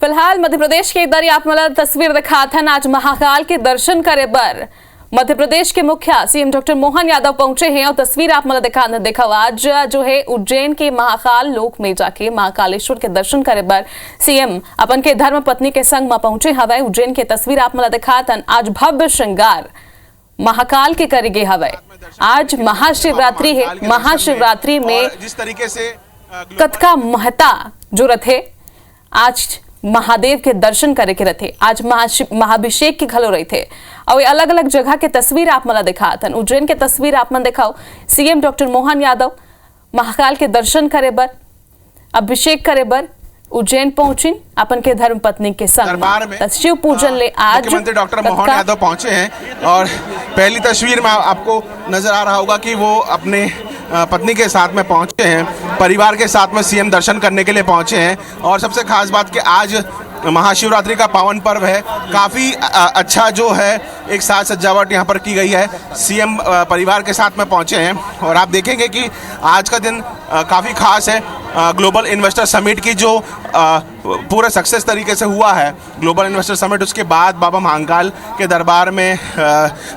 फिलहाल मध्य प्रदेश के दरी आप मला तस्वीर दिखाथन आज महाकाल के दर्शन करे बर मध्य प्रदेश के मुखिया सीएम डॉक्टर मोहन यादव पहुंचे हैं और तस्वीर आप मला देखा आज जो है उज्जैन के महाकाल लोक में जाके महाकालेश्वर के दर्शन करे बर सीएम अपन के धर्म पत्नी के संग में पहुंचे हवे। उज्जैन के तस्वीर आप मला दिखाथन आज भव्य श्रृंगार महाकाल के करेगे हवे। आज महाशिवरात्रि है। महाशिवरात्रि में जिस तरीके से कतका महता जो रथे आज महादेव के दर्शन करे के रथे आज महाभिषेक के घलो रही थे और अलग अलग जगह के तस्वीर आप मला दिखाथन। उज्जैन के तस्वीर आप मन दिखाओ सीएम डॉक्टर मोहन यादव महाकाल के दर्शन करे बर अभिषेक करे बर उज्जैन पहुंची अपन के धर्म पत्नी के संग शिव पूजन ले आज मुख्यमंत्री डॉक्टर मोहन यादव पहुंचे हैं और पहली तस्वीर में आपको नजर आ रहा होगा कि वो अपने पत्नी के साथ में पहुंचे हैं, परिवार के साथ में सीएम दर्शन करने के लिए पहुंचे हैं। और सबसे खास बात कि आज महाशिवरात्रि का पावन पर्व है। काफ़ी अच्छा जो है एक साज सजावट यहाँ पर की गई है। सीएम परिवार के साथ में पहुँचे हैं और आप देखेंगे कि आज का दिन काफ़ी खास है। ग्लोबल इन्वेस्टर समिट की जो पूरे सक्सेस तरीके से हुआ है ग्लोबल इन्वेस्टर समिट, उसके बाद बाबा महाकाल के दरबार में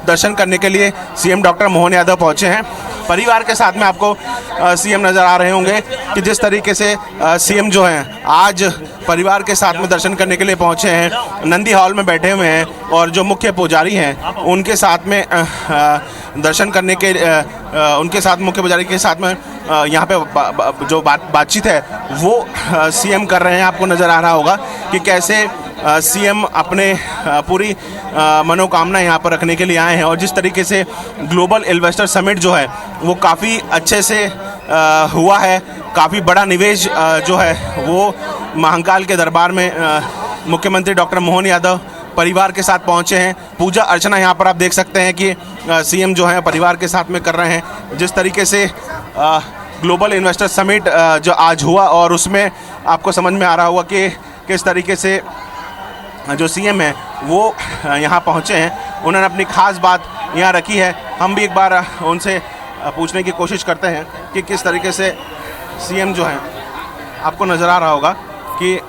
दर्शन करने के लिए सीएम डॉक्टर मोहन यादव पहुँचे हैं। परिवार के साथ में आपको सीएम नज़र आ रहे होंगे कि जिस तरीके से सीएम जो हैं आज परिवार के साथ में दर्शन करने के लिए पहुंचे हैं। नंदी हॉल में बैठे हुए हैं और जो मुख्य पुजारी हैं उनके साथ में दर्शन करने के उनके साथ मुख्य पुजारी के साथ में यहाँ पे जो बातचीत है वो सीएम कर रहे हैं। आपको नज़र आ रहा होगा कि कैसे सीएम अपने पूरी मनोकामना यहाँ पर रखने के लिए आए हैं और जिस तरीके से ग्लोबल इन्वेस्टर समिट जो है वो काफ़ी अच्छे से हुआ है। काफ़ी बड़ा निवेश जो है वो महाकाल के दरबार में मुख्यमंत्री डॉक्टर मोहन यादव परिवार के साथ पहुँचे हैं। पूजा अर्चना यहाँ पर आप देख सकते हैं कि सीएम जो है परिवार के साथ में कर रहे हैं। जिस तरीके से ग्लोबल इन्वेस्टर समिट जो आज हुआ और उसमें आपको समझ में आ रहा होगा कि किस तरीके से जो सीएम है वो यहाँ पहुँचे हैं। उन्होंने अपनी खास बात यहाँ रखी है। हम भी एक बार उनसे पूछने की कोशिश करते हैं कि किस तरीके से सीएम जो है, आपको नज़र आ रहा होगा कि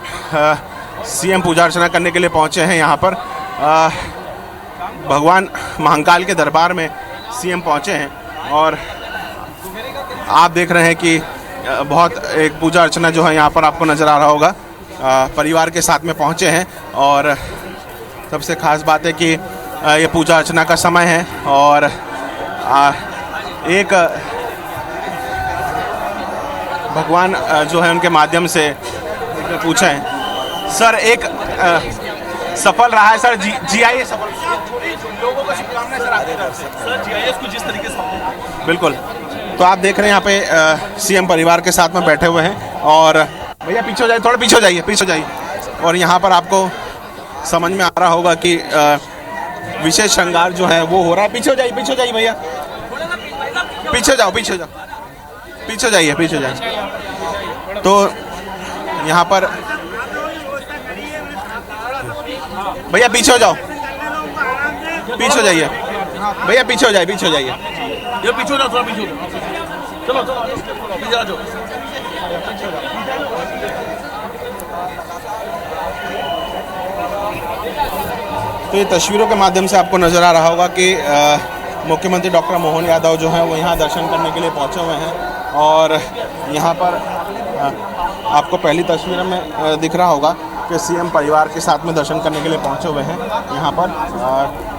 सीएम पूजा अर्चना करने के लिए पहुँचे हैं यहाँ पर भगवान महाकाल के दरबार में सीएम पहुँचे हैं और आप देख रहे हैं कि बहुत एक पूजा अर्चना जो है यहाँ पर आपको नज़र आ रहा होगा। परिवार के साथ में पहुँचे हैं और सबसे ख़ास बात है कि ये पूजा अर्चना का समय है और एक भगवान जो है उनके माध्यम से पूछें सर, एक सफल रहा है सर जीआईएस सफल लोगों को शुभकामनाएं सर आपकी तरफ से सर जीआईएस को जिस तरीके से बिल्कुल। तो आप देख रहे हैं यहाँ पे सीएम परिवार के साथ में बैठे हुए हैं और भैया पीछे हो जाइए, थोड़ा पीछे हो जाइए और यहाँ पर आपको समझ में आ रहा होगा कि विशेष श्रृंगार जो है वो हो रहा है। पीछे हो जाइए भैया, पीछे जाइए। तो यहाँ पर भैया पीछे हो जाओ, पीछे हो जाइए भैया, पीछे हो जाइए ये पीछे हो जाओ, थोड़ा पीछे हो जाओ, चलो पीछे आ जाओ। तो ये तस्वीरों के माध्यम से आपको नज़र आ रहा होगा कि मुख्यमंत्री डॉक्टर मोहन यादव जो हैं वो यहाँ दर्शन करने के लिए पहुँचे हुए हैं और यहाँ पर आपको पहली तस्वीर में दिख रहा होगा कि सीएम परिवार के साथ में दर्शन करने के लिए पहुँचे हुए हैं यहाँ पर।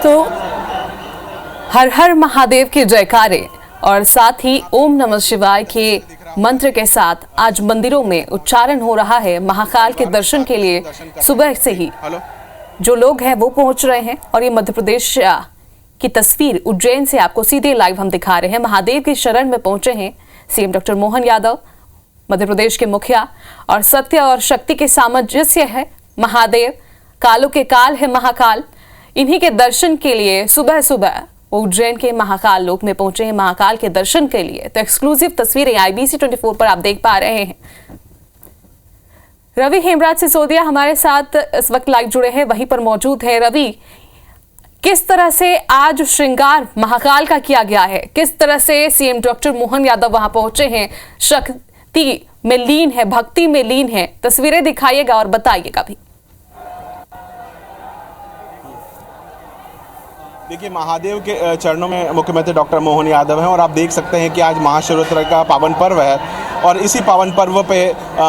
तो हर हर महादेव के जयकारे और साथ ही ओम नमः शिवाय के मंत्र के साथ आज मंदिरों में उच्चारण हो रहा है। महाकाल के दर्शन के लिए सुबह से ही जो लोग हैं वो पहुंच रहे हैं और ये मध्य प्रदेश की तस्वीर उज्जैन से आपको सीधे लाइव हम दिखा रहे हैं। महादेव की शरण में पहुंचे हैं सीएम डॉक्टर मोहन यादव, मध्य प्रदेश के मुखिया, और सत्य और शक्ति के सामंजस्य है महादेव, कालों के काल है महाकाल। इन्हीं के दर्शन के लिए सुबह सुबह उज्जैन के महाकाल लोक में पहुंचे हैं महाकाल के दर्शन के लिए। तो एक्सक्लूसिव तस्वीरें IBC 24 पर आप देख पा रहे हैं। रवि हेमराज सिसोदिया हमारे साथ इस वक्त लाइव जुड़े हैं, वहीं पर मौजूद है। रवि, किस तरह से आज श्रृंगार महाकाल का किया गया है, किस तरह से सीएम डॉक्टर मोहन यादव वहां पहुंचे हैं, शक्ति में लीन है, भक्ति में लीन है, तस्वीरें दिखाइएगा और बताइएगा भी। देखिए, महादेव के चरणों में मुख्यमंत्री डॉक्टर मोहन यादव हैं और आप देख सकते हैं कि आज महाशिवरात्रि का पावन पर्व है और इसी पावन पर्व पे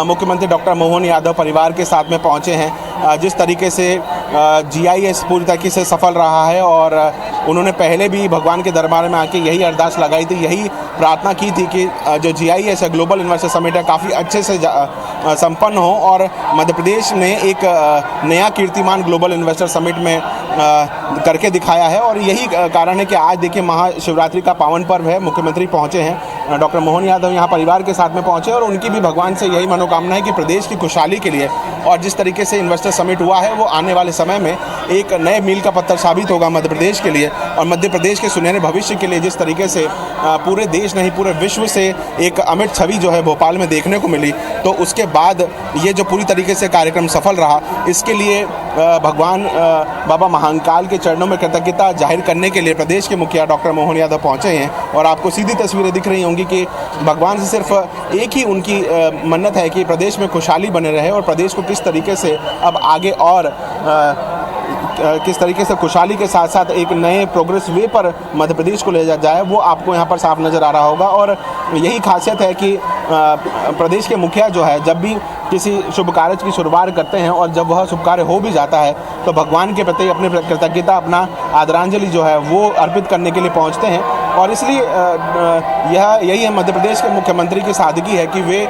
मुख्यमंत्री डॉक्टर मोहन यादव परिवार के साथ में पहुंचे हैं। जिस तरीके से GIS पूरी तरीके से सफल रहा है और उन्होंने पहले भी भगवान के दरबार में आके यही अरदास लगाई थी, यही प्रार्थना की थी कि जो GIS है, ग्लोबल इन्वेस्टर समिट है, काफ़ी अच्छे से संपन्न हो और मध्य प्रदेश ने एक नया कीर्तिमान ग्लोबल इन्वेस्टर समिट में करके दिखाया है। और यही कारण है कि आज देखिए महाशिवरात्रि का पावन पर्व है, मुख्यमंत्री पहुंचे हैं, डॉक्टर मोहन यादव यहाँ परिवार के साथ में पहुंचे और उनकी भी भगवान से यही मनोकामना है कि प्रदेश की खुशहाली के लिए और जिस तरीके से इन्वेस्टर समिट हुआ है वो आने वाले समय में एक नए मील का पत्थर साबित होगा मध्य प्रदेश के लिए और मध्य प्रदेश के सुनहरे भविष्य के लिए। जिस तरीके से पूरे देश नहीं पूरे विश्व से एक अमिट छवि जो है भोपाल में देखने को मिली, तो उसके बाद ये जो पूरी तरीके से कार्यक्रम सफल रहा, इसके लिए भगवान बाबा महाकाल के चरणों में कृतज्ञता जाहिर करने के लिए प्रदेश के मुखिया डॉक्टर मोहन यादव पहुंचे हैं। और आपको सीधी तस्वीरें दिख रही होंगी कि भगवान से सिर्फ एक ही उनकी मन्नत है कि प्रदेश में खुशहाली बने रहे और प्रदेश को किस तरीके से अब आगे और किस तरीके से खुशहाली के साथ साथ एक नए प्रोग्रेस वे पर मध्य प्रदेश को ले जाए, वो आपको यहाँ पर साफ नज़र आ रहा होगा। और यही खासियत है कि प्रदेश के मुखिया जो है जब भी किसी शुभ कार्य की शुरुआत करते हैं और जब वह शुभ कार्य हो भी जाता है तो भगवान के प्रति अपनी कृतज्ञता, अपना आदरांजलि जो है वो अर्पित करने के लिए पहुँचते हैं। और इसलिए यही है मध्य प्रदेश के मुख्यमंत्री की सादगी है कि वे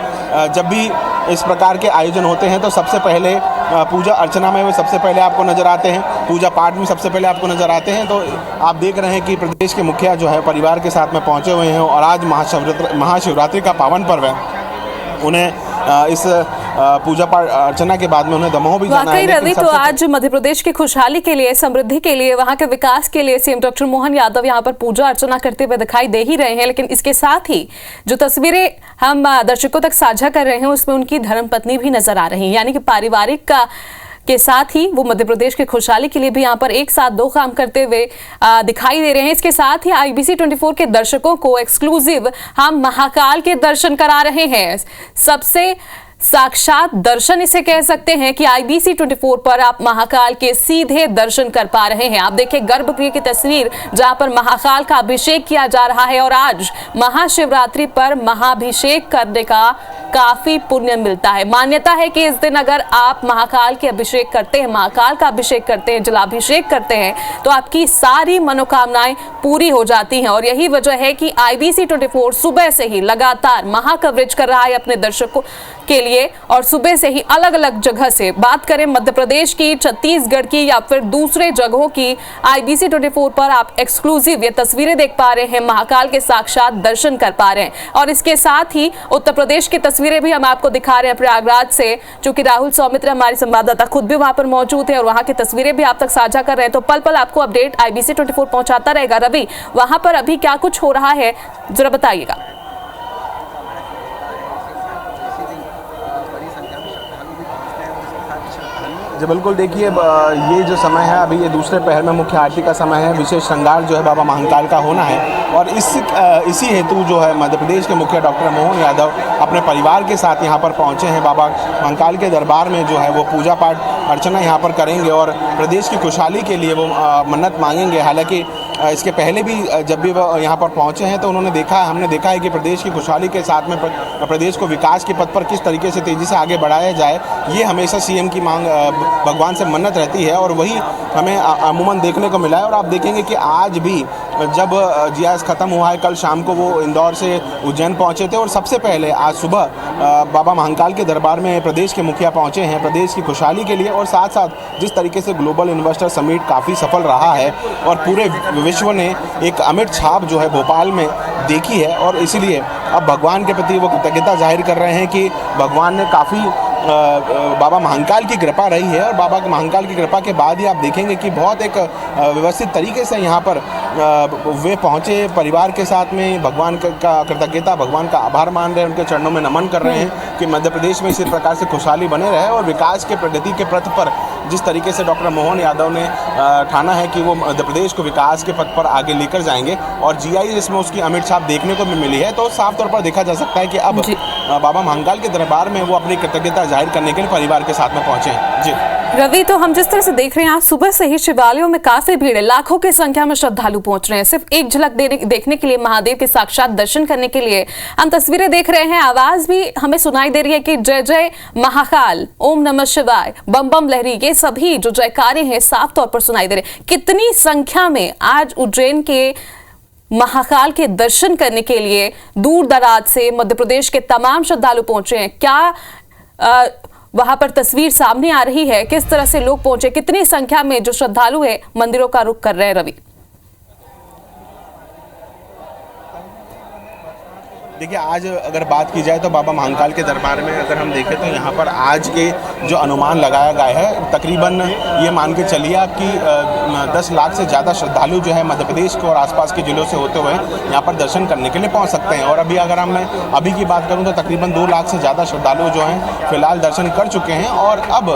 जब भी इस प्रकार के आयोजन होते हैं तो सबसे पहले पूजा अर्चना में वे सबसे पहले आपको नज़र आते हैं, पूजा पाठ में सबसे पहले आपको नज़र आते हैं। तो आप देख रहे हैं कि प्रदेश के मुखिया जो है परिवार के साथ में पहुंचे हुए हैं और आज महाशिवरात्रि का पावन पर्व है, उन्हें इस पूजा पाठ अर्चना के बाद में उन्हें दमोह भी जाना है। रवि, तो आज मध्य प्रदेश की खुशहाली के लिए, समृद्धि के लिए, वहां के विकास के लिए सीएम डॉक्टर मोहन यादव यहां पर पूजा अर्चना करते हुए दिखाई दे ही रहे हैं, लेकिन इसके साथ ही जो तस्वीरें हम दर्शकों तक साझा कर रहे हैं उसमें उनकी धर्मपत्नी भी नजर आ रही है, यानी कि पारिवारिक के साथ ही वो मध्य प्रदेश की खुशहाली के लिए भी यहाँ पर एक साथ दो काम करते हुए दिखाई दे रहे हैं। इसके साथ ही IBC 24 के दर्शकों को एक्सक्लूसिव हम महाकाल के दर्शन करा रहे हैं। सबसे साक्षात दर्शन इसे कह सकते हैं कि IBC 24 पर आप महाकाल के सीधे दर्शन कर पा रहे हैं। आप देखिए गर्भगृह की तस्वीर जहां पर महाकाल का अभिषेक किया जा रहा है और आज महाशिवरात्रि पर महाभिषेक करने का काफी पुण्य मिलता है। मान्यता है कि इस दिन अगर आप महाकाल के अभिषेक करते हैं, महाकाल का अभिषेक करते हैं, जलाभिषेक करते हैं तो आपकी सारी मनोकामनाएं पूरी हो जाती हैं। और यही वजह है कि IBC 24 सुबह से ही लगातार महा कवरेज कर रहा है अपने दर्शकों के लिए और सुबह से ही अलग अलग जगह से, बात करें मध्य प्रदेश की, छत्तीसगढ़ की या फिर दूसरे जगहों की, IBC 24 पर आप एक्सक्लूसिव ये तस्वीरें देख पा रहे हैं, महाकाल के साक्षात दर्शन कर पा रहे हैं। और इसके साथ ही उत्तर प्रदेश की तस्वीरें भी हम आपको दिखा रहे हैं प्रयागराज से, क्योंकि राहुल सौमित्र हमारे संवाददाता खुद भी वहां पर मौजूद है और वहां की तस्वीरें भी आप तक साझा कर रहे हैं। तो पल पल आपको अपडेट IBC 24 पहुंचाता रहेगा। रवि, वहां पर अभी क्या कुछ हो रहा है जरा बताइएगा। जी बिल्कुल, देखिए ये जो समय है अभी ये दूसरे पहर में मुख्य आरती का समय है, विशेष श्रृंगार जो है बाबा महाकाल का होना है और इसी हेतु जो है मध्य प्रदेश के मुखिया डॉक्टर मोहन यादव अपने परिवार के साथ यहाँ पर पहुँचे हैं। बाबा महाकाल के दरबार में जो है वो पूजा पाठ अर्चना यहाँ पर करेंगे और प्रदेश की खुशहाली के लिए वो मन्नत मांगेंगे। हालांकि इसके पहले भी जब भी वो यहाँ पर पहुँचे हैं तो हमने देखा है कि प्रदेश की खुशहाली के साथ में प्रदेश को विकास के पथ पर किस तरीके से तेज़ी से आगे बढ़ाया जाए, ये हमेशा CM की मांग भगवान से मन्नत रहती है और वही हमें अमूमन देखने को मिला है। और आप देखेंगे कि आज भी जब GIS ख़त्म हुआ है, कल शाम को वो इंदौर से उज्जैन पहुँचे थे और सबसे पहले आज सुबह बाबा महाकाल के दरबार में प्रदेश के मुखिया पहुँचे हैं प्रदेश की खुशहाली के लिए। और साथ साथ जिस तरीके से ग्लोबल इन्वेस्टर समिट काफ़ी सफल रहा है और पूरे विश्व ने एक अमिट छाप जो है भोपाल में देखी है और इसीलिए अब भगवान के प्रति वो कृतज्ञता जाहिर कर रहे हैं कि भगवान ने काफ़ी बाबा महाकाल की कृपा रही है। और बाबा महाकाल की कृपा के बाद ही आप देखेंगे कि बहुत एक व्यवस्थित तरीके से यहाँ पर वे पहुँचे परिवार के साथ में, भगवान का कृतज्ञता, भगवान का आभार मान रहे हैं, उनके चरणों में नमन कर रहे हैं कि मध्य प्रदेश में इसी प्रकार से खुशहाली बने रहे और विकास के प्रगति के पथ पर जिस तरीके से डॉक्टर मोहन यादव ने ठाना है कि वो मध्य प्रदेश को विकास के पथ पर आगे लेकर जाएंगे और जीआई इसमें उसकी अमिट छाप देखने को भी मिली है, तो साफ तौर पर देखा जा सकता है कि अब बाबा महाकाल के दरबार में वो अपनी कृतज्ञता जाहिर करने के लिए परिवार के साथ में पहुंचे हैं। जी रवि, तो हम जिस तरह से देख रहे हैं आज सुबह से ही शिवालयों में काफी भीड़ है, लाखों की संख्या में श्रद्धालु पहुंच रहे हैं सिर्फ एक झलक देखने के लिए, महादेव के साक्षात दर्शन करने के लिए। हम तस्वीरें देख रहे हैं, आवाज भी हमें सुनाई दे रही है कि जय जय महाकाल, ओम नमः शिवाय, बम बम लहरी, ये सभी जो जयकारे हैं साफ तौर पर सुनाई दे रहे। कितनी संख्या में आज उज्जैन के महाकाल के दर्शन करने के लिए दूर दराज से मध्य प्रदेश के तमाम श्रद्धालु पहुंचे हैं? क्या वहां पर तस्वीर सामने आ रही है, किस तरह से लोग पहुंचे, कितनी संख्या में जो श्रद्धालु है मंदिरों का रुख कर रहे हैं? रवि, देखिए, आज अगर बात की जाए तो बाबा महाकाल के दरबार में अगर हम देखें तो यहाँ पर आज के जो अनुमान लगाया गया है, तकरीबन ये मान के चलिए आप कि 10 लाख से ज़्यादा श्रद्धालु जो है मध्य प्रदेश के और आसपास के जिलों से होते हुए यहाँ पर दर्शन करने के लिए पहुँच सकते हैं। और अभी अगर मैं अभी की बात करूँ तो तकरीबन 2 लाख से ज़्यादा श्रद्धालु जो हैं फिलहाल दर्शन कर चुके हैं। और अब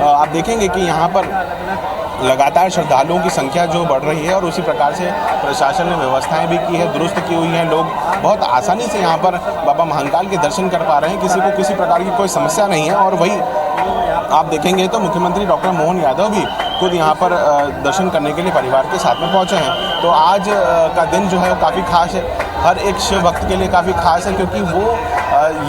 आप देखेंगे कि यहाँ पर लगातार श्रद्धालुओं की संख्या जो बढ़ रही है और उसी प्रकार से प्रशासन ने व्यवस्थाएं भी की है, दुरुस्त की हुई हैं। लोग बहुत आसानी से यहाँ पर बाबा महाकाल के दर्शन कर पा रहे हैं, किसी को किसी प्रकार की कोई समस्या नहीं है। और वही आप देखेंगे तो मुख्यमंत्री डॉक्टर मोहन यादव भी खुद यहाँ पर दर्शन करने के लिए परिवार के साथ में पहुँचे हैं। तो आज का दिन जो है वो काफ़ी खास है, हर एक शिव भक्त के लिए काफ़ी खास है, क्योंकि वो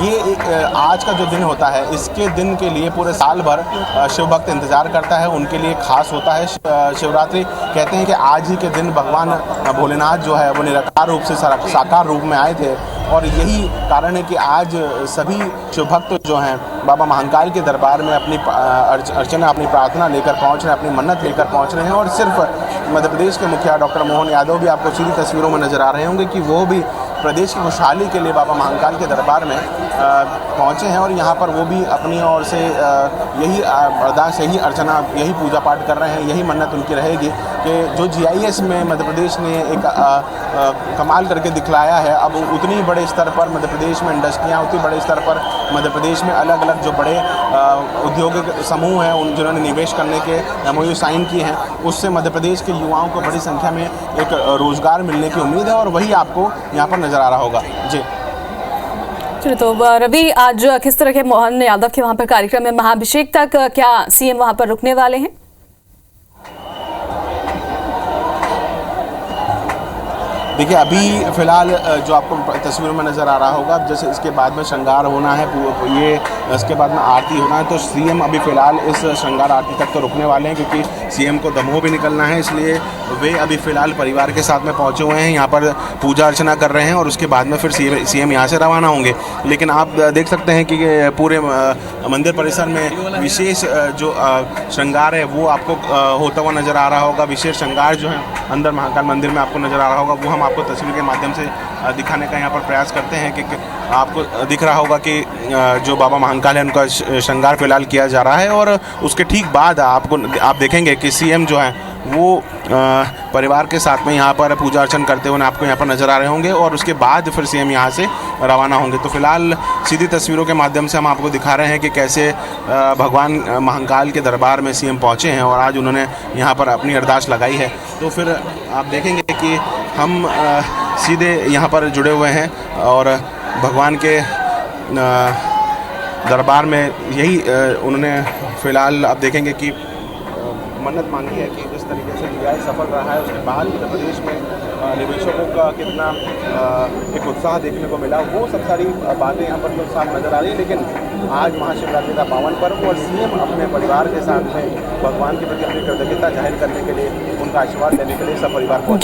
ये आज का जो दिन होता है इसके दिन के लिए पूरे साल भर शिव भक्त इंतज़ार करता है, उनके लिए खास होता है। शिवरात्रि कहते हैं कि आज ही के दिन भगवान भोलेनाथ जो है वो निराकार रूप से साकार रूप में आए थे और यही कारण है कि आज सभी शिव भक्त जो हैं बाबा महाकाल के दरबार में अपनी अर्चना, अपनी प्रार्थना लेकर पहुंच रहे हैं, अपनी मन्नत लेकर पहुंच रहे हैं। और सिर्फ मध्य प्रदेश के मुखिया डॉक्टर मोहन यादव भी आपको सीधी तस्वीरों में नज़र आ रहे होंगे कि वो भी प्रदेश की खुशहाली के लिए बाबा महाकाल के दरबार में पहुँचे हैं और यहाँ पर वो भी अपनी ओर से यही अरदास, यही अर्चना, यही पूजा पाठ कर रहे हैं। यही मन्नत उनकी रहेगी कि जो GIS में मध्य प्रदेश ने एक कमाल करके दिखलाया है, अब उतनी बड़े स्तर पर मध्य प्रदेश में इंडस्ट्रियाँ, उतनी बड़े स्तर पर मध्य प्रदेश में अलग अलग जो बड़े औद्योगिक समूह हैं उन जिन्होंने निवेश करने के MOU साइन किए हैं, उससे मध्य प्रदेश के युवाओं को बड़ी संख्या में एक रोज़गार मिलने की उम्मीद है और वही आपको यहाँ पर नज़र आ रहा होगा। जी चलिए, तो रवि, आज किस तरह के मोहन यादव के वहां पर कार्यक्रम में महाभिषेक तक क्या CM वहां पर रुकने वाले हैं? देखिए, अभी फ़िलहाल जो आपको तस्वीरों में नज़र आ रहा होगा, जैसे इसके बाद में श्रृंगार होना है, ये इसके बाद में आरती होना है, तो CM अभी फ़िलहाल इस श्रृंगार आरती तक तो रुकने वाले हैं क्योंकि CM को दमोह भी निकलना है, इसलिए वे अभी फ़िलहाल परिवार के साथ में पहुँचे हुए हैं, यहाँ पर पूजा अर्चना कर रहे हैं और उसके बाद में फिर CM यहाँ से रवाना होंगे। लेकिन आप देख सकते हैं कि पूरे मंदिर परिसर में विशेष जो श्रृंगार है वो आपको होता हुआ नज़र आ रहा होगा। विशेष श्रृंगार जो है अंदर महाकाल मंदिर में आपको नज़र आ रहा होगा, वो हम आपको तस्वीर के माध्यम से दिखाने का यहाँ पर प्रयास करते हैं कि आपको दिख रहा होगा कि जो बाबा महाकाल है उनका श्रृंगार फिलहाल किया जा रहा है। और उसके ठीक बाद आप देखेंगे कि CM जो है वो परिवार के साथ में यहाँ पर पूजा अर्चन करते हुए आपको यहाँ पर नज़र आ रहे होंगे और उसके बाद फिर CM यहाँ से रवाना होंगे। तो फिलहाल सीधी तस्वीरों के माध्यम से हम आपको दिखा रहे हैं कि कैसे भगवान महाकाल के दरबार में CM पहुँचे हैं और आज उन्होंने यहाँ पर अपनी अरदास लगाई है। तो फिर आप देखेंगे कि हम सीधे यहाँ पर जुड़े हुए हैं और भगवान के दरबार में यही उन्होंने फ़िलहाल आप देखेंगे कि मन्नत मांगी है कि जिस तरीके से GIS सफल रहा है उसके बाद उत्तर प्रदेश में निवेशकों का कितना एक उत्साह देखने को मिला, वो सब सारी बातें यहाँ पर तो साफ नज़र आ रही है। लेकिन आज महाशिवरात्रि का पावन पर्व और CM अपने परिवार के साथ में भगवान के प्रति अपनी कृतज्ञता जाहिर करने के लिए, उनका आशीर्वाद लेने के लिए सब परिवार को।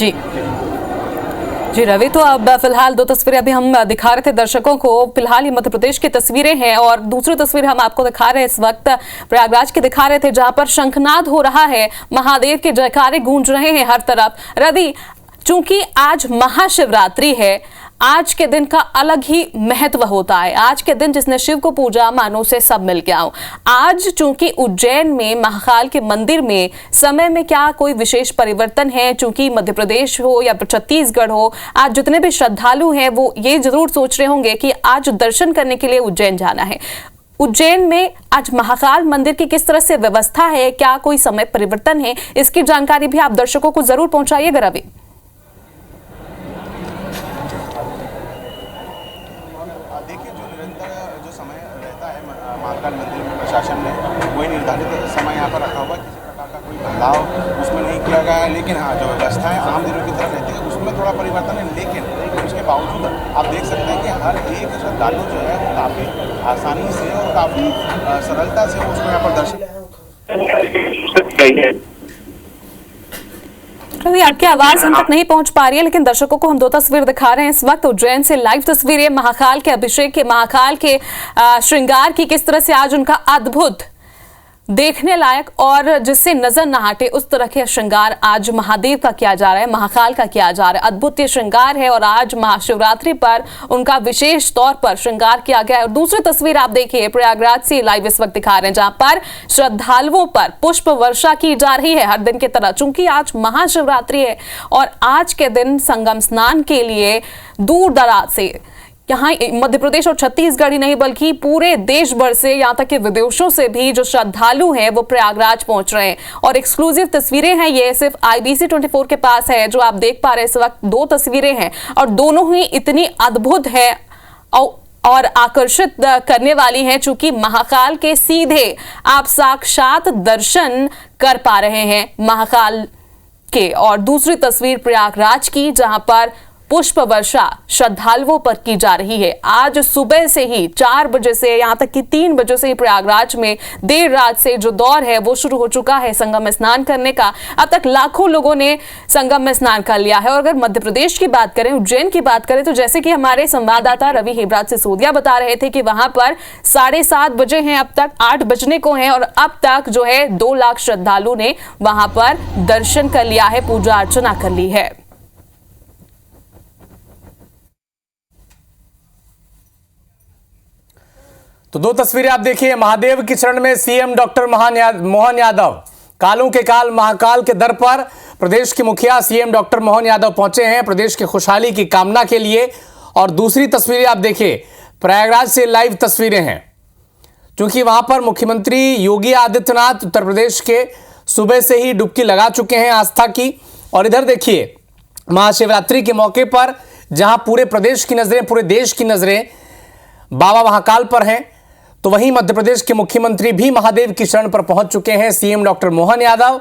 जी रवि, तो अब फिलहाल 2 तस्वीरें अभी हम दिखा रहे थे दर्शकों को, फिलहाल ये मध्य प्रदेश की तस्वीरें हैं और दूसरी तस्वीर हम आपको दिखा रहे हैं इस वक्त प्रयागराज की दिखा रहे थे जहां पर शंखनाद हो रहा है, महादेव के जयकारे गूंज रहे हैं हर तरफ। रवि, चूंकि आज महाशिवरात्रि है, आज के दिन का अलग ही महत्व होता है। आज के दिन जिसने शिव को पूजा, मानो से सब मिल गया हो। आज चूंकि उज्जैन में महाकाल के मंदिर में समय में क्या कोई विशेष परिवर्तन है, चूंकि मध्य प्रदेश हो या छत्तीसगढ़ हो, आज जितने भी श्रद्धालु हैं वो ये जरूर सोच रहे होंगे कि आज दर्शन करने के लिए उज्जैन जाना है। उज्जैन में आज महाकाल मंदिर की किस तरह से व्यवस्था है, क्या कोई समय परिवर्तन है, इसकी जानकारी भी आप दर्शकों को जरूर पहुंचाइएगा। रवि, देखिए, जो निरंतर जो समय रहता है महाकाल मंदिर में, प्रशासन ने वही निर्धारित समय यहाँ पर रखा हुआ, किसी प्रकार का कोई बदलाव उसमें नहीं किया गया है। लेकिन हाँ, जो व्यवस्था है आम दिनों की तरह रहती है, उसमें थोड़ा परिवर्तन है। लेकिन उसके बावजूद आप देख सकते हैं कि हर एक श्रद्धालु जो है वो काफ़ी आसानी से और काफ़ी सरलता से उसको यहाँ पर दर्शन। रवि, आपकी आवाज हम तक नहीं पहुंच पा रही है, लेकिन दर्शकों को हम दो तस्वीर दिखा रहे हैं इस वक्त उज्जैन से लाइव तस्वीरें महाकाल के अभिषेक के, महाकाल के श्रृंगार की, किस तरह से आज उनका अद्भुत देखने लायक और जिससे नजर न हटे उस तरह के श्रृंगार आज महादेव का किया जा रहा है, महाकाल का किया जा रहा है। अद्भुत ये श्रृंगार है और आज महाशिवरात्रि पर उनका विशेष तौर पर श्रृंगार किया गया है। और दूसरी तस्वीर आप देखिए, प्रयागराज से लाइव इस वक्त दिखा रहे हैं, जहां पर श्रद्धालुओं पर पुष्प वर्षा की जा रही है हर दिन की तरह। चूंकि आज महाशिवरात्रि है और आज के दिन संगम स्नान के लिए दूर दराज से, यहाँ मध्य प्रदेश और छत्तीसगढ़ ही नहीं बल्कि पूरे देश भर से, यहाँ तक कि विदेशों से भी जो श्रद्धालु हैं वो प्रयागराज पहुंच रहे हैं। और एक्सक्लूसिव तस्वीरें हैं, ये सिर्फ IBC 24 के पास है, जो आप देख पा रहे हैं इस वक्त। दो तस्वीरें हैं और दोनों ही इतनी अद्भुत है और आकर्षित करने वाली हैं, चूंकि महाकाल के सीधे आप साक्षात दर्शन कर पा रहे हैं महाकाल के। और दूसरी तस्वीर प्रयागराज की, जहां पर पुष्प वर्षा श्रद्धालुओं पर की जा रही है। आज सुबह से ही 4 बजे से यहाँ तक कि 3 बजे से ही प्रयागराज में देर रात से जो दौर है वो शुरू हो चुका है संगम में स्नान करने का। अब तक लाखों लोगों ने संगम में स्नान कर लिया है। और अगर मध्य प्रदेश की बात करें, उज्जैन की बात करें, तो जैसे कि हमारे संवाददाता रवि हेबराज सिसोदिया बता रहे थे कि वहां पर 7:30 बजे हैं, अब तक 8 बजने को हैं और अब तक जो है 2 लाख श्रद्धालु ने वहां पर दर्शन कर लिया है, पूजा अर्चना कर ली है। तो 2 तस्वीरें आप देखिए, महादेव की शरण में सीएम डॉक्टर मोहन यादव, कालों के काल महाकाल के दर पर प्रदेश के मुखिया सीएम डॉक्टर मोहन यादव पहुंचे हैं प्रदेश की खुशहाली की कामना के लिए। और दूसरी तस्वीरें आप देखिए, प्रयागराज से लाइव तस्वीरें हैं, क्योंकि वहां पर मुख्यमंत्री योगी आदित्यनाथ उत्तर प्रदेश के सुबह से ही डुबकी लगा चुके हैं आस्था की। और इधर देखिए, महाशिवरात्रि के मौके पर जहां पूरे प्रदेश की नजरें, पूरे देश की नजरें बाबा महाकाल पर हैं, तो वहीं मध्य प्रदेश के मुख्यमंत्री भी महादेव की शरण पर पहुंच चुके हैं। सीएम डॉक्टर मोहन यादव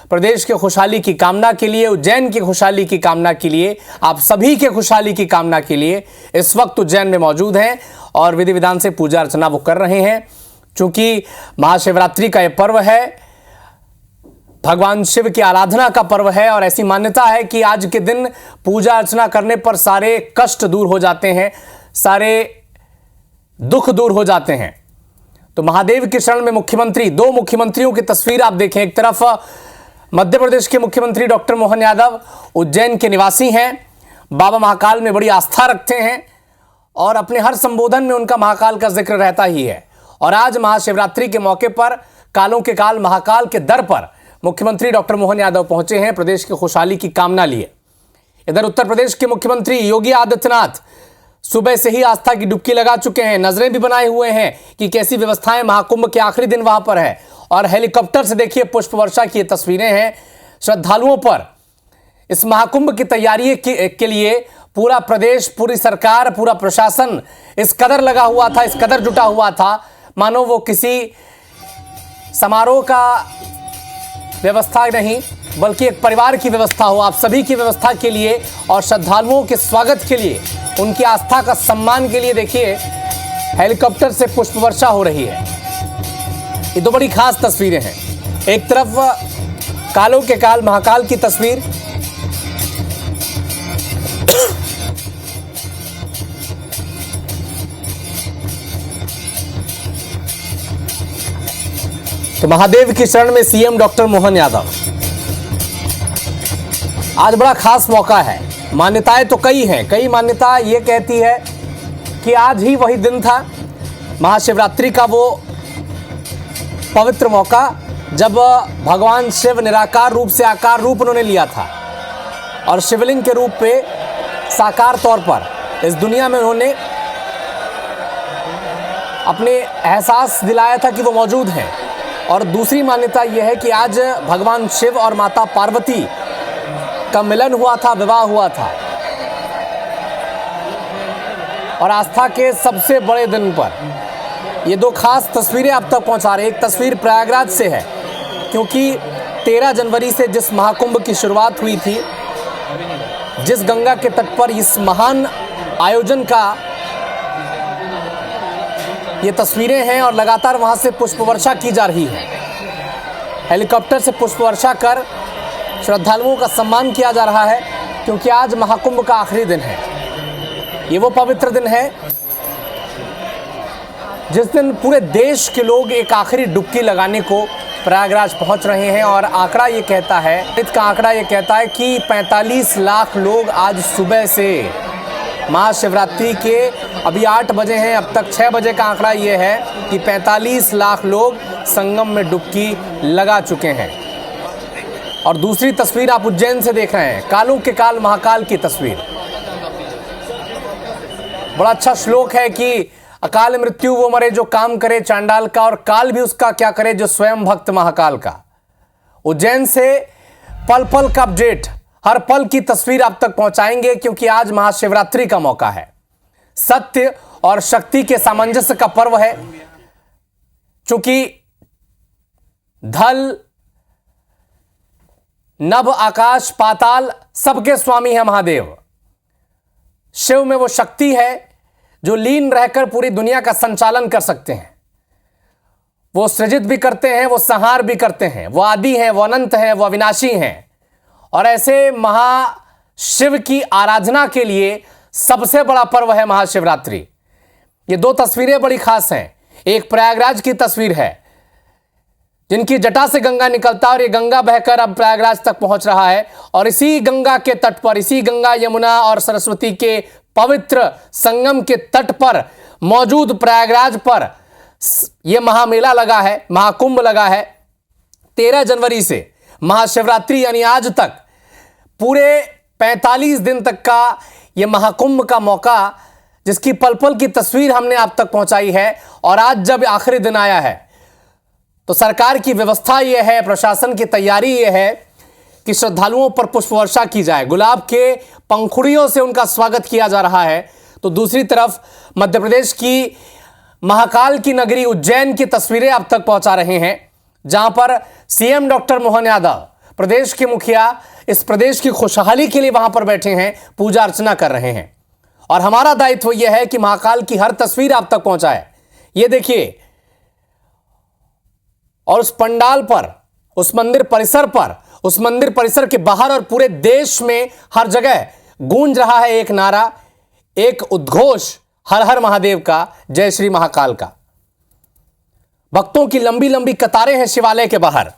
प्रदेश के खुशहाली की कामना के लिए, उज्जैन की खुशहाली की कामना के लिए, आप सभी के खुशहाली की कामना के लिए इस वक्त उज्जैन में मौजूद हैं और विधि विधान से पूजा अर्चना वो कर रहे हैं। चूंकि महाशिवरात्रि का यह पर्व है, भगवान शिव की आराधना का पर्व है और ऐसी मान्यता है कि आज के दिन पूजा अर्चना करने पर सारे कष्ट दूर हो जाते हैं, सारे दुख दूर हो जाते हैं। तो महादेव की शरण में मुख्यमंत्री, 2 मुख्यमंत्रियों की तस्वीर आप देखें। एक तरफ मध्य प्रदेश के मुख्यमंत्री डॉक्टर मोहन यादव उज्जैन के निवासी हैं, बाबा महाकाल में बड़ी आस्था रखते हैं और अपने हर संबोधन में उनका महाकाल का जिक्र रहता ही है। और आज महाशिवरात्रि के मौके पर कालों के काल महाकाल के दर पर मुख्यमंत्री डॉक्टर मोहन यादव पहुंचे हैं प्रदेश की खुशहाली की कामना लिए। इधर उत्तर प्रदेश के मुख्यमंत्री योगी आदित्यनाथ सुबह से ही आस्था की डुबकी लगा चुके हैं, नजरें भी बनाए हुए हैं कि कैसी व्यवस्थाएं महाकुंभ के आखिरी दिन वहां पर है। और हेलीकॉप्टर से देखिए पुष्प वर्षा की तस्वीरें हैं श्रद्धालुओं पर। इस महाकुंभ की तैयारी के लिए पूरा प्रदेश, पूरी सरकार, पूरा प्रशासन इस कदर लगा हुआ था, इस कदर जुटा हुआ था, मानो वो किसी समारोह का व्यवस्था नहीं बल्कि एक परिवार की व्यवस्था हो, आप सभी की व्यवस्था के लिए और श्रद्धालुओं के स्वागत के लिए, उनकी आस्था का सम्मान के लिए देखिए हेलीकॉप्टर से पुष्प वर्षा हो रही है। ये 2 बड़ी खास तस्वीरें हैं। एक तरफ कालों के काल महाकाल की तस्वीर, तो महादेव की शरण में सीएम डॉक्टर मोहन यादव। आज बड़ा खास मौका है, मान्यताएं तो कई हैं। कई मान्यता ये कहती है कि आज ही वही दिन था, महाशिवरात्रि का वो पवित्र मौका, जब भगवान शिव निराकार रूप से आकार रूप उन्होंने लिया था और शिवलिंग के रूप पे साकार तौर पर इस दुनिया में उन्होंने अपने एहसास दिलाया था कि वो मौजूद हैं। और दूसरी मान्यता यह है कि आज भगवान शिव और माता पार्वती का मिलन हुआ था, विवाह हुआ था। और आस्था के सबसे बड़े दिन पर ये दो खास तस्वीरें आप तक पहुंचा रहे हैं। एक तस्वीर प्रयागराज से है, क्योंकि 13 जनवरी से जिस महाकुंभ की शुरुआत हुई थी, जिस गंगा के तट पर इस महान आयोजन का ये तस्वीरें हैं और लगातार वहां से पुष्प वर्षा की जा रही है। हेलीकॉप्टर से पुष्प वर्षा कर श्रद्धालुओं का सम्मान किया जा रहा है, क्योंकि आज महाकुंभ का आखिरी दिन है। ये वो पवित्र दिन है जिस दिन पूरे देश के लोग एक आखिरी डुबकी लगाने को प्रयागराज पहुंच रहे हैं। और आंकड़ा ये कहता है, इसका आंकड़ा ये कहता है कि 45 लाख लोग आज सुबह से महाशिवरात्रि के, अभी 8 बजे हैं, अब तक 6 बजे का आंकड़ा ये है कि 45 लाख लोग संगम में डुबकी लगा चुके हैं। और दूसरी तस्वीर आप उज्जैन से देख रहे हैं, कालों के काल महाकाल की तस्वीर। बड़ा अच्छा श्लोक है कि अकाल मृत्यु वो मरे जो काम करे चांडाल का, और काल भी उसका क्या करे जो स्वयं भक्त महाकाल का। उज्जैन से पल पल का अपडेट, हर पल की तस्वीर आप तक पहुंचाएंगे, क्योंकि आज महाशिवरात्रि का मौका है। सत्य और शक्ति के सामंजस्य का पर्व है। चूंकि धल नभ आकाश पाताल सबके स्वामी है महादेव। शिव में वो शक्ति है जो लीन रहकर पूरी दुनिया का संचालन कर सकते हैं। वो सृजित भी करते हैं, वो संहार भी करते हैं, वो आदि हैं, वो अनंत हैं, वो अविनाशी हैं। और ऐसे महाशिव की आराधना के लिए सबसे बड़ा पर्व है महाशिवरात्रि। ये दो तस्वीरें बड़ी खास हैं। एक प्रयागराज की तस्वीर है, जिनकी जटा से गंगा निकलता है और ये गंगा बहकर अब प्रयागराज तक पहुंच रहा है। और इसी गंगा के तट पर, इसी गंगा यमुना और सरस्वती के पवित्र संगम के तट पर मौजूद प्रयागराज पर यह महामेला लगा है, महाकुंभ लगा है। 13 जनवरी से महाशिवरात्रि यानी आज तक पूरे 45 दिन तक का यह महाकुंभ का मौका, जिसकी पल पल की तस्वीर हमने आप तक पहुंचाई है। और आज जब आखिरी दिन आया है, तो सरकार की व्यवस्था यह है, प्रशासन की तैयारी यह है कि श्रद्धालुओं पर पुष्प वर्षा की जाए, गुलाब के पंखुड़ियों से उनका स्वागत किया जा रहा है। तो दूसरी तरफ मध्य प्रदेश की महाकाल की नगरी उज्जैन की तस्वीरें आप तक पहुंचा रहे हैं, जहां पर सीएम डॉक्टर मोहन यादव, प्रदेश के मुखिया, इस प्रदेश की खुशहाली के लिए वहां पर बैठे हैं, पूजा अर्चना कर रहे हैं। और हमारा दायित्व यह है कि महाकाल की हर तस्वीर आप तक पहुंचाए। ये देखिए, और उस पंडाल पर, उस मंदिर परिसर पर, उस मंदिर परिसर के बाहर और पूरे देश में हर जगह गूंज रहा है एक नारा, एक उद्घोष, हर हर महादेव का, जय श्री महाकाल का। भक्तों की लंबी लंबी कतारें हैं शिवालय के बाहर।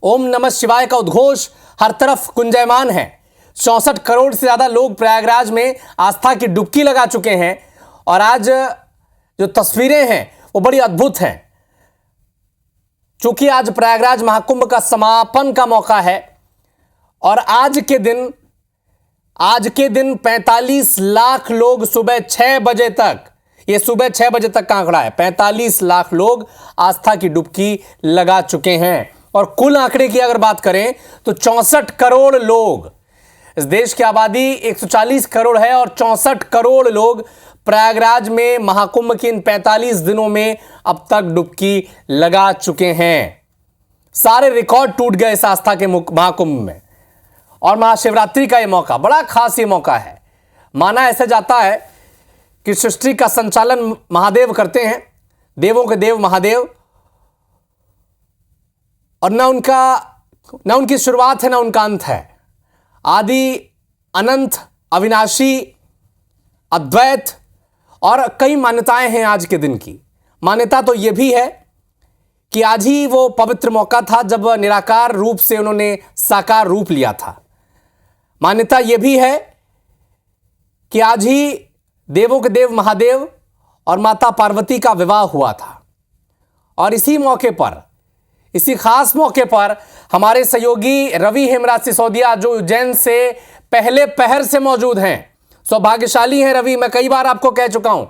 ओम नमः शिवाय का उद्घोष हर तरफ गुंजायमान है। 64 करोड़ से ज्यादा लोग प्रयागराज में आस्था की डुबकी लगा चुके हैं। और आज जो तस्वीरें हैं वो बड़ी अद्भुत हैं। चूंकि आज प्रयागराज महाकुंभ का समापन का मौका है और आज के दिन 45 लाख लोग सुबह 6 बजे तक, ये सुबह 6 बजे तक का आंकड़ा है, 45 लाख लोग आस्था की डुबकी लगा चुके हैं। और कुल आंकड़े की अगर बात करें तो 64 करोड़ लोग, इस देश की आबादी 140 करोड़ है और 64 करोड़ लोग प्रयागराज में महाकुंभ के इन 45 दिनों में अब तक डुबकी लगा चुके हैं। सारे रिकॉर्ड टूट गए इस आस्था के महाकुंभ में। और महाशिवरात्रि का यह मौका बड़ा खास, ये मौका है। माना ऐसे जाता है कि सृष्टि का संचालन महादेव करते हैं, देवों के देव महादेव, और ना उनकी शुरुआत है ना उनका अंत है। आदि, अनंत, अविनाशी, अद्वैत, और कई मान्यताएं हैं आज के दिन की। मान्यता तो यह भी है कि आज ही वो पवित्र मौका था जब निराकार रूप से उन्होंने साकार रूप लिया था। मान्यता यह भी है कि आज ही देवों के देव महादेव और माता पार्वती का विवाह हुआ था और इसी मौके पर, इसी खास मौके पर हमारे सहयोगी रवि हेमराज सिसोदिया जो उज्जैन से पहले पहर से मौजूद हैं, सौभाग्यशाली हैं रवि। मैं कई बार आपको कह चुका हूं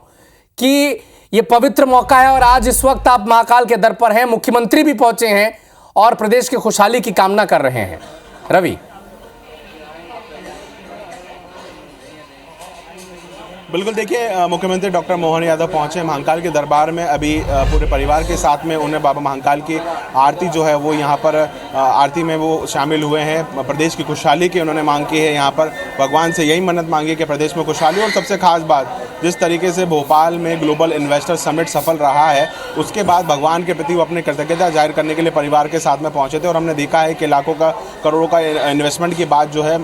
कि यह पवित्र मौका है और आज इस वक्त आप महाकाल के दर पर हैं, मुख्यमंत्री भी पहुंचे हैं और प्रदेश की खुशहाली की कामना कर रहे हैं। रवि, बिल्कुल, देखिए मुख्यमंत्री डॉक्टर मोहन यादव पहुंचे महाकाल के दरबार में। अभी पूरे परिवार के साथ में उन्हें बाबा महाकाल की आरती जो है वो यहाँ पर आरती में वो शामिल हुए हैं। प्रदेश की खुशहाली की उन्होंने मांग की है, यहाँ पर भगवान से यही मन्नत मांगी कि प्रदेश में खुशहाली। और सबसे खास बात, जिस तरीके से भोपाल में ग्लोबल इन्वेस्टर समिट सफल रहा है, उसके बाद भगवान के प्रति वो अपनी कृतज्ञता जाहिर करने के लिए परिवार के साथ में पहुँचे थे। और हमने देखा है कि लाखों का, करोड़ों का इन्वेस्टमेंट की बात जो है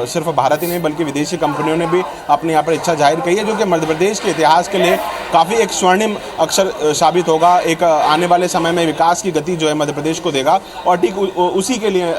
सिर्फ भारत ही नहीं बल्कि विदेशी कंपनियों ने भी अपनी यहाँ पर इच्छा जाहिर कही है, जो कि मध्य प्रदेश के इतिहास के लिए काफ़ी एक स्वर्णिम अक्षर साबित होगा। एक आने वाले समय में विकास की गति जो है मध्य प्रदेश को देगा। और ठीक उसी के लिए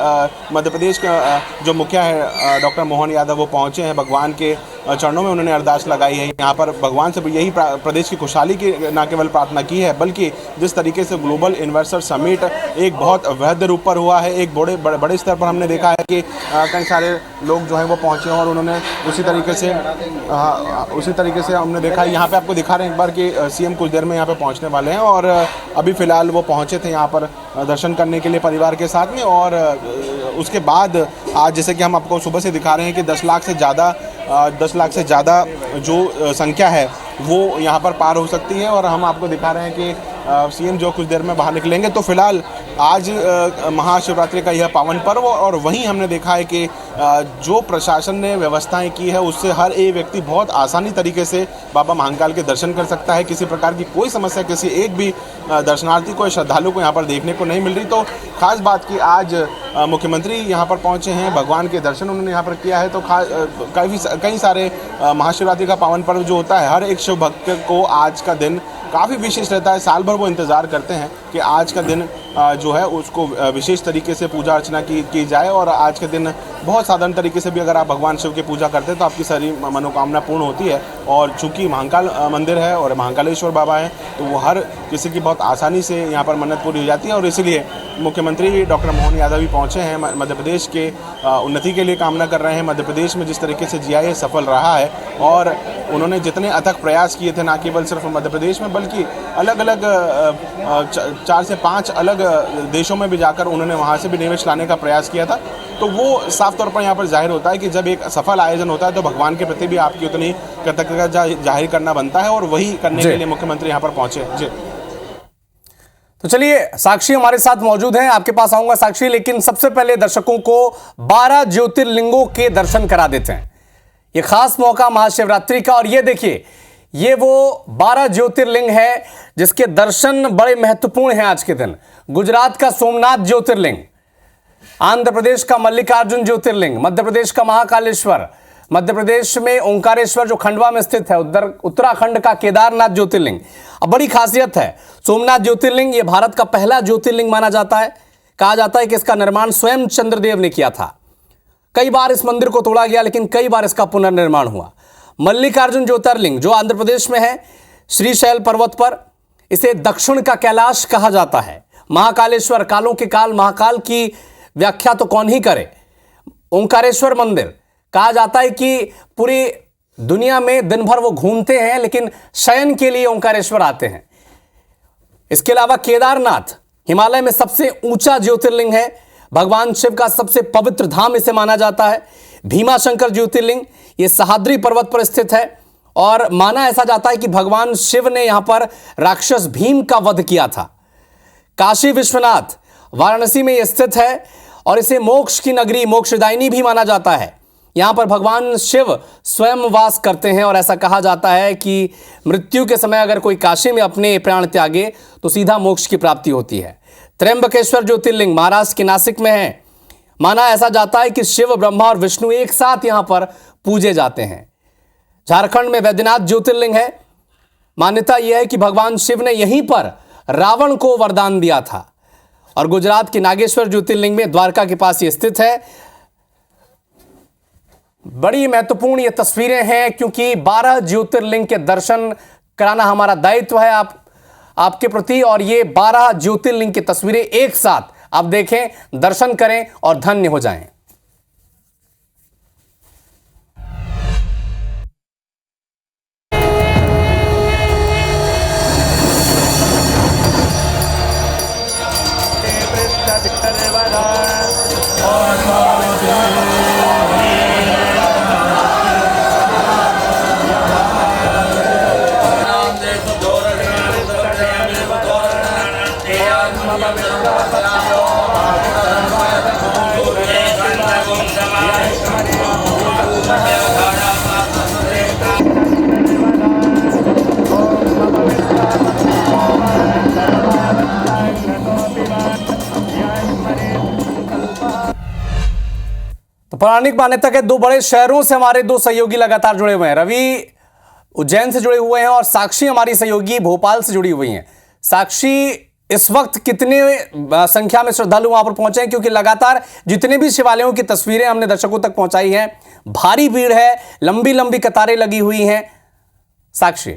मध्य प्रदेश का जो मुखिया है डॉक्टर मोहन यादव वो पहुंचे हैं भगवान के चरणों में। उन्होंने अरदास लगाई है यहाँ पर, भगवान से यही प्रदेश की खुशहाली की न केवल प्रार्थना की है बल्कि जिस तरीके से ग्लोबल इन्वेस्टर समिट एक बहुत वृहद रूप पर हुआ है, एक बड़े स्तर पर हमने देखा है कि कई सारे लोग जो हैं वो पहुँचे और उन्होंने उसी तरीके से हमने देखा है। यहाँ पे आपको दिखा रहे हैं एक बार कि सीएम कुछ देर में यहाँ पे पहुँचने वाले हैं और अभी फ़िलहाल वो पहुँचे थे यहाँ पर दर्शन करने के लिए परिवार के साथ में। और उसके बाद आज जैसे कि हम आपको सुबह से दिखा रहे हैं कि 10 लाख से ज़्यादा जो संख्या है वो यहाँ पर पार हो सकती है। और हम आपको दिखा रहे हैं कि सीएम जो कुछ देर में बाहर निकलेंगे। तो फिलहाल आज महाशिवरात्रि का यह पावन पर्व, और वहीं हमने देखा है कि जो प्रशासन ने व्यवस्थाएं की है उससे हर एक व्यक्ति बहुत आसानी तरीके से बाबा महाकाल के दर्शन कर सकता है। किसी प्रकार की कोई समस्या किसी एक भी दर्शनार्थी को, श्रद्धालु को यहाँ पर देखने को नहीं मिल रही। तो खास बात कि आज मुख्यमंत्री यहाँ पर पहुँचे हैं, भगवान के दर्शन उन्होंने यहाँ पर किया है। तो कई सारे महाशिवरात्रि का पावन पर्व जो होता है, हर एक शिव भक्त को आज का दिन काफ़ी विशेष रहता है। साल भर वो इंतज़ार करते हैं कि आज का दिन जो है उसको विशेष तरीके से पूजा अर्चना की जाए। और आज के दिन बहुत साधारण तरीके से भी अगर आप भगवान शिव की पूजा करते हैं तो आपकी सारी मनोकामना पूर्ण होती है। और चूँकि महाकाल मंदिर है और महाकालेश्वर बाबा हैं तो वो हर किसी की बहुत आसानी से यहाँ पर मन्नत पूरी हो जाती है। और इसीलिए मुख्यमंत्री डॉक्टर मोहन यादव भी पहुँचे हैं, मध्य प्रदेश के उन्नति के लिए कामना कर रहे हैं। मध्य प्रदेश में जिस तरीके से GIS सफल रहा है और उन्होंने जितने अथक प्रयास किए थे, ना केवल सिर्फ मध्य प्रदेश में बल्कि अलग अलग 4 से 5 अलग देशों में भी जाकर उन्होंने वहाँ से भी निवेश लाने का प्रयास किया था। तो वो साफ तौर पर यहाँ पर जाहिर होता है कि जब एक सफल आयोजन होता है तो भगवान के प्रति भी आपकी उतनी कृतज्ञता जाहिर करना बनता है, और वही करने के लिए मुख्यमंत्री यहाँ पर पहुँचे। जी, तो चलिए साक्षी हमारे साथ मौजूद हैं, आपके पास आऊंगा साक्षी, लेकिन सबसे पहले दर्शकों को 12 ज्योतिर्लिंगों के दर्शन करा देते हैं। ये खास मौका महाशिवरात्रि का, और ये देखिए ये वो 12 ज्योतिर्लिंग है जिसके दर्शन बड़े महत्वपूर्ण हैं आज के दिन। गुजरात का सोमनाथ ज्योतिर्लिंग, आंध्र प्रदेश का मल्लिकार्जुन ज्योतिर्लिंग, मध्य प्रदेश का महाकालेश्वर, मध्य प्रदेश में ओंकारेश्वर जो खंडवा में स्थित है, उत्तराखंड का केदारनाथ ज्योतिर्लिंग। अब बड़ी खासियत है सोमनाथ ज्योतिर्लिंग, ये भारत का पहला ज्योतिर्लिंग माना जाता है। कहा जाता है कि इसका निर्माण स्वयं चंद्रदेव ने किया था। कई बार इस मंदिर को तोड़ा गया लेकिन कई बार इसका पुनर्निर्माण हुआ। मल्लिकार्जुन ज्योतिर्लिंग जो आंध्र प्रदेश में है, श्रीशैल पर्वत पर, इसे दक्षिण का कैलाश कहा जाता है। महाकालेश्वर, कालों के काल महाकाल की व्याख्या तो कौन ही करे। ओंकारेश्वर मंदिर, कहा जाता है कि पूरी दुनिया में दिन भर वो घूमते हैं लेकिन शयन के लिए ओंकारेश्वर आते हैं। इसके अलावा केदारनाथ हिमालय में सबसे ऊंचा ज्योतिर्लिंग है, भगवान शिव का सबसे पवित्र धाम इसे माना जाता है। भीमाशंकर ज्योतिर्लिंग ये सह्याद्री पर्वत पर स्थित है और माना ऐसा जाता है कि भगवान शिव ने यहां पर राक्षस भीम का वध किया था। काशी विश्वनाथ वाराणसी में यह स्थित है और इसे मोक्ष की नगरी, मोक्षदायिनी भी माना जाता है। यहां पर भगवान शिव स्वयं वास करते हैं और ऐसा कहा जाता है कि मृत्यु के समय अगर कोई काशी में अपने प्राण त्यागे तो सीधा मोक्ष की प्राप्ति होती है। त्र्यंबकेश्वर ज्योतिर्लिंग महाराष्ट्र के नासिक में है। माना ऐसा जाता है कि शिव, ब्रह्मा और विष्णु एक साथ यहां पर पूजे जाते हैं। झारखंड में वैद्यनाथ ज्योतिर्लिंग है। मान्यता यह है कि भगवान शिव ने यहीं पर रावण को वरदान दिया था। और गुजरात के नागेश्वर ज्योतिर्लिंग में द्वारका के पास ये स्थित है। बड़ी महत्वपूर्ण ये तस्वीरें हैं क्योंकि 12 ज्योतिर्लिंग के दर्शन कराना हमारा दायित्व है आपके प्रति, और ये 12 ज्योतिर्लिंग की तस्वीरें एक साथ आप देखें, दर्शन करें और धन्य हो जाएं। तो पौराणिक मान्यता के दो बड़े शहरों से हमारे दो सहयोगी लगातार जुड़े हुए हैं। रवि उज्जैन से जुड़े हुए हैं और साक्षी हमारी सहयोगी भोपाल से जुड़ी हुई हैं। साक्षी, इस वक्त कितने संख्या में श्रद्धालु वहां पर पहुंचे हैं? क्योंकि लगातार जितने भी शिवालयों की तस्वीरें हमने दर्शकों तक पहुंचाई हैं, भारी भीड़ है, लंबी लंबी कतारें लगी हुई हैं। साक्षी,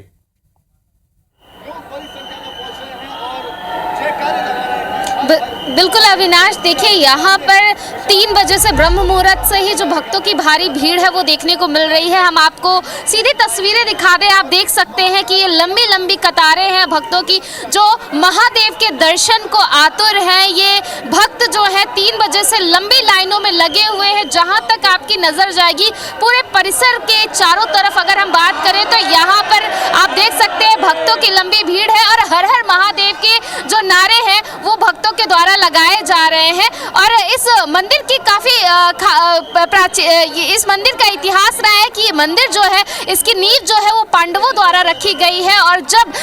बिल्कुल अविनाश, देखिए यहाँ पर 3 बजे से ब्रह्म मुहूर्त से ही जो भक्तों की भारी भीड़ है वो देखने को मिल रही है। हम आपको सीधी तस्वीरें दिखा दें, आप देख सकते हैं कि ये लंबी लंबी कतारें हैं भक्तों की जो महादेव के दर्शन को आतुर हैं। ये भक्त जो है 3 बजे से लंबी लाइनों में लगे हुए हैं। जहाँ तक आपकी नजर जाएगी पूरे परिसर के चारों तरफ अगर हम बात करें तो यहाँ पर आप देख सकते हैं भक्तों की लंबी भीड़ है और हर हर महादेव के जो नारे हैं वो भक्तों के द्वारा लगाए जा रहे हैं। और इस मंदिर की काफी इस मंदिर का इतिहास रहा है कि ये मंदिर जो है इसकी नींव जो है वो पांडवों द्वारा रखी गई है। और जब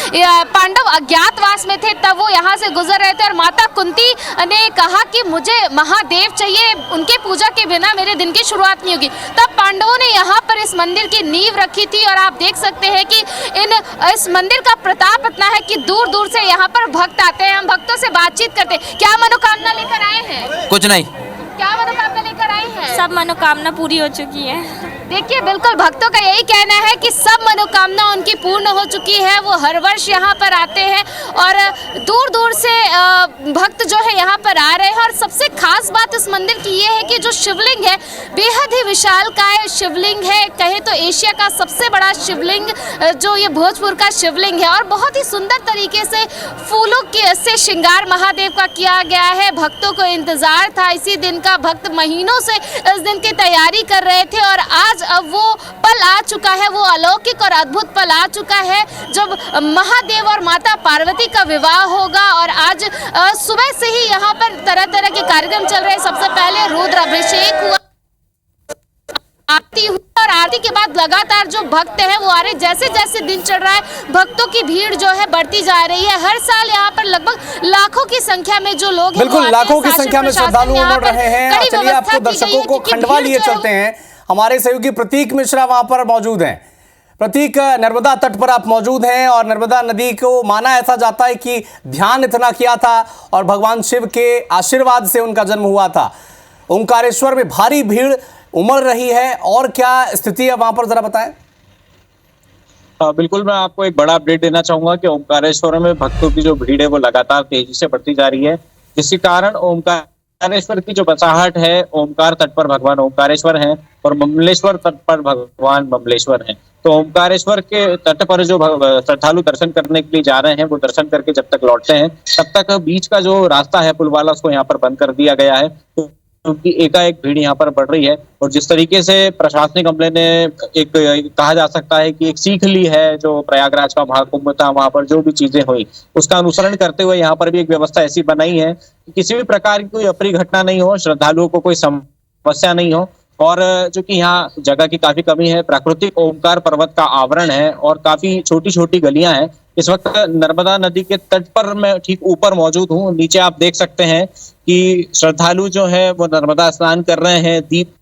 पांडव अज्ञातवास में थे तब वो यहाँ से गुजर रहे थे और माता कुंती ने कहा कि मुझे महादेव चाहिए, उनके पूजा के बिना मेरे दिन की शुरुआत नहीं होगी। तब पांडवों ने यहाँ पर इस मंदिर की नींव रखी थी। और आप देख सकते हैं कि इस मंदिर का प्रताप इतना है कि दूर दूर से यहाँ पर भक्त आते हैं। हम भक्तों से बातचीत करते हैं। क्या मनोकामना लेकर आए हैं? कुछ नहीं। क्या मनोकामना लेकर आए हैं? सब मनोकामना पूरी हो चुकी है। देखिए बिल्कुल भक्तों का यही कहना है कि सब मनोकामना उनकी पूर्ण हो चुकी है। वो हर वर्ष यहाँ पर आते हैं और दूर दूर से भक्त जो है यहाँ पर आ रहे हैं। और सबसे खास बात इस मंदिर की ये है कि जो शिवलिंग है बेहद ही विशालकाय शिवलिंग है। कहे तो एशिया का सबसे बड़ा शिवलिंग जो ये भोजपुर का शिवलिंग है। और बहुत ही सुंदर तरीके से फूलों से श्रृंगार महादेव का किया गया है। भक्तों को इंतजार था इसी दिन का, भक्त महीनों से इस दिन की तैयारी कर रहे थे और आज अब वो पल आ चुका है, वो अलौकिक और अद्भुत पल आ चुका है जब महादेव और माता पार्वती का विवाह होगा। और आज सुबह से ही यहाँ पर तरह तरह के कार्यक्रम चल रहे हैं। सबसे पहले रुद्र अभिषेक हुआ, आरती हुई और आरती के बाद लगातार जो भक्त हैं वो आ रहे। जैसे जैसे दिन चढ़ रहा है भक्तों की भीड़ जो है बढ़ती जा रही है। हर साल यहाँ पर लगभग लाखों की संख्या में जो लोग बिल्कुल लाखों की संख्या में श्रद्धालु उमड़ रहे हैं। चलिए आपको दर्शकों को खंडवा लिए चलते हैं। हमारे सहयोगी प्रतीक मिश्रा वहां पर मौजूद हैं। प्रतीक, नर्मदा तट पर आप मौजूद हैं और नर्मदा नदी को माना ऐसा जाता है कि ध्यान इतना किया था और भगवान शिव के आशीर्वाद से उनका जन्म हुआ था। ओंकारेश्वर में भारी भीड़ उमड़ रही है, और क्या स्थिति है वहां पर, जरा बताएं। बिल्कुल, मैं आपको एक बड़ा अपडेट देना चाहूंगा कि ओंकारेश्वर में भक्तों की जो भीड़ है वो लगातार तेजी से बढ़ती जा रही है, जिसके कारण ओंकारेश्वर की जो बसाहट है, ओंकार तट पर भगवान ओंकारेश्वर हैं और ममलेश्वर तट पर भगवान ममलेश्वर हैं। तो ओंकारेश्वर के तट पर जो श्रद्धालु दर्शन करने के लिए जा रहे हैं वो दर्शन करके जब तक लौटते हैं तब तक बीच का जो रास्ता है पुल वाला उसको यहाँ पर बंद कर दिया गया है, क्योंकि एकाएक भीड़ यहाँ पर बढ़ रही है। और जिस तरीके से प्रशासनिक अमले ने एक कहा जा सकता है कि एक सीख ली है, जो प्रयागराज का महाकुंभ था वहां पर जो भी चीजें हुई उसका अनुसरण करते हुए यहाँ पर भी एक व्यवस्था ऐसी बनाई है कि किसी भी प्रकार की कोई अप्रिय घटना नहीं हो, श्रद्धालुओं को कोई समस्या नहीं हो। और चूंकि यहाँ जगह की काफी कमी है, प्राकृतिक ओमकार पर्वत का आवरण है और काफी छोटी छोटी गलियां हैं। इस वक्त नर्मदा नदी के तट पर मैं ठीक ऊपर मौजूद हूँ। नीचे आप देख सकते हैं कि श्रद्धालु जो है वो नर्मदा स्नान कर रहे हैं, दीप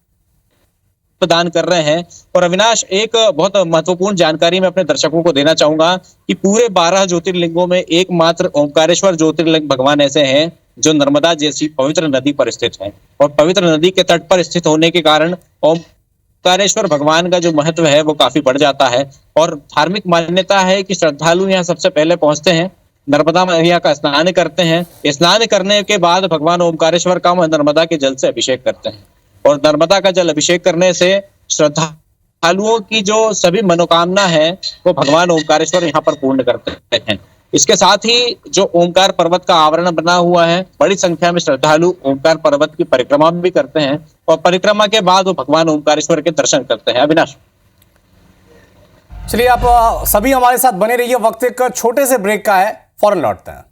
दान कर रहे हैं। और अविनाश, एक बहुत महत्वपूर्ण जानकारी मैं अपने दर्शकों को देना चाहूंगा कि पूरे 12 ज्योतिर्लिंगों में एकमात्र ओंकारेश्वर ज्योतिर्लिंग भगवान ऐसे हैं जो नर्मदा जैसी पवित्र नदी पर स्थित है। और पवित्र नदी के तट पर स्थित होने के कारण ओमकारेश्वर भगवान का जो महत्व है वो काफी बढ़ जाता है। और धार्मिक मान्यता है कि श्रद्धालु यहाँ सबसे पहले पहुंचते हैं, नर्मदा मैया का स्नान करते हैं। स्नान करने के बाद भगवान ओमकारेश्वर का नर्मदा के जल से अभिषेक करते हैं और नर्मदा का जल अभिषेक करने से श्रद्धालुओं की जो सभी मनोकामना है वो भगवान ओमकारेश्वर यहाँ पर पूर्ण करते हैं। इसके साथ ही जो ओमकार पर्वत का आवरण बना हुआ है, बड़ी संख्या में श्रद्धालु ओमकार पर्वत की परिक्रमा भी करते हैं और परिक्रमा के बाद वो भगवान ओमकारेश्वर के दर्शन करते हैं। अविनाश, चलिए आप सभी हमारे साथ बने रहिए, वक्त एक छोटे से ब्रेक का है, फौरन लौटते हैं।